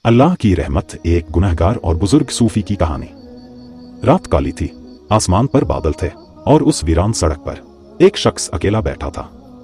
अल्लाह की रहमत। एक गुनहगार और बुजुर्ग सूफी की कहानी। रात काली थी, आसमान पर बादल थे और उस वीरान सड़क पर एक शख्स अकेला बैठा था।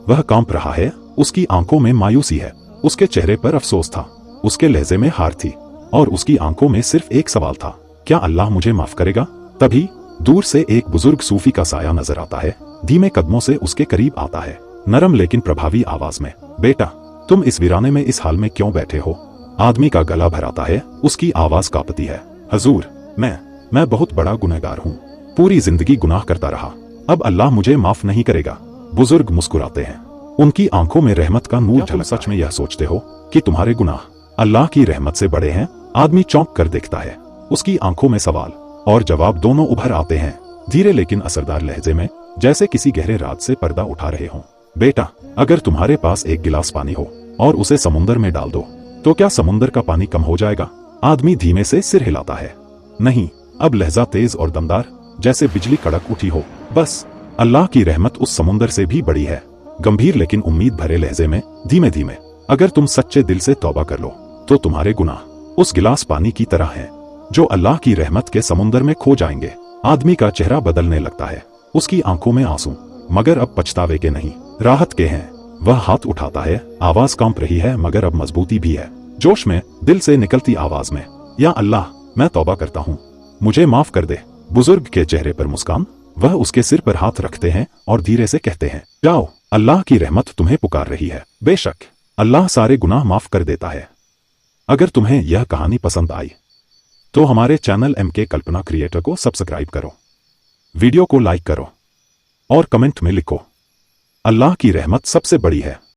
वह कांप रहा है, उसकी आंखों में मायूसी है, उसके चेहरे पर अफसोस था, उसके लहजे में हार थी और उसकी आंखों में सिर्फ एक सवाल था, क्या अल्लाह मुझे माफ करेगा? तभी दूर से एक बुजुर्ग सूफी का साया नजर आता है, धीमे कदमों से उसके करीब आता है, नरम लेकिन प्रभावी आवाज में, बेटा तुम इस वीराने में इस हाल में क्यों बैठे हो? आदमी का गला भराता है, उसकी आवाज कांपती है, हजूर मैं बहुत बड़ा गुनहगार हूँ, पूरी जिंदगी गुनाह करता रहा, अब अल्लाह मुझे माफ नहीं करेगा। बुजुर्ग मुस्कुराते हैं, उनकी आंखों में रहमत का नूर झलक। सच में यह सोचते हो कि तुम्हारे गुनाह अल्लाह की रहमत से बड़े हैं? आदमी चौंक कर देखता है, उसकी आंखों में सवाल और जवाब दोनों उभर आते हैं, धीरे लेकिन असरदार लहजे में, जैसे किसी गहरे राज से पर्दा उठा रहे हों। बेटा अगर तुम्हारे पास एक गिलास पानी हो और उसे समुंदर में डाल दो तो क्या समुंदर का पानी कम हो जाएगा? आदमी धीमे से सिर हिलाता है, नहीं। अब लहजा तेज और दमदार, जैसे बिजली कड़क उठी हो। बस अल्लाह की रहमत उस समुंदर से भी बड़ी है। गंभीर लेकिन उम्मीद भरे लहजे में, धीमे धीमे, अगर तुम सच्चे दिल से तौबा कर लो तो तुम्हारे गुनाह उस गिलास पानी की तरह हैं, जो अल्लाह की रहमत के समुंदर में खो जाएंगे। आदमी का चेहरा बदलने लगता है, उसकी आंखों में आंसू, मगर अब पछतावे के नहीं, राहत के हैं। वह हाथ उठाता है, आवाज कांप रही है मगर अब मजबूती भी है, जोश में, दिल से निकलती आवाज में, या अल्लाह मैं तौबा करता हूँ, मुझे माफ कर दे। बुजुर्ग के चेहरे पर मुस्कान, वह उसके सिर पर हाथ रखते हैं और धीरे से कहते हैं, जाओ, अल्लाह की रहमत तुम्हें पुकार रही है। बेशक अल्लाह सारे गुनाह माफ कर देता है। अगर तुम्हें यह कहानी पसंद आई तो हमारे चैनल MK कल्पना क्रिएटर को सब्सक्राइब करो, वीडियो को लाइक करो और कमेंट में लिखो, अल्लाह की रहमत सबसे बड़ी है।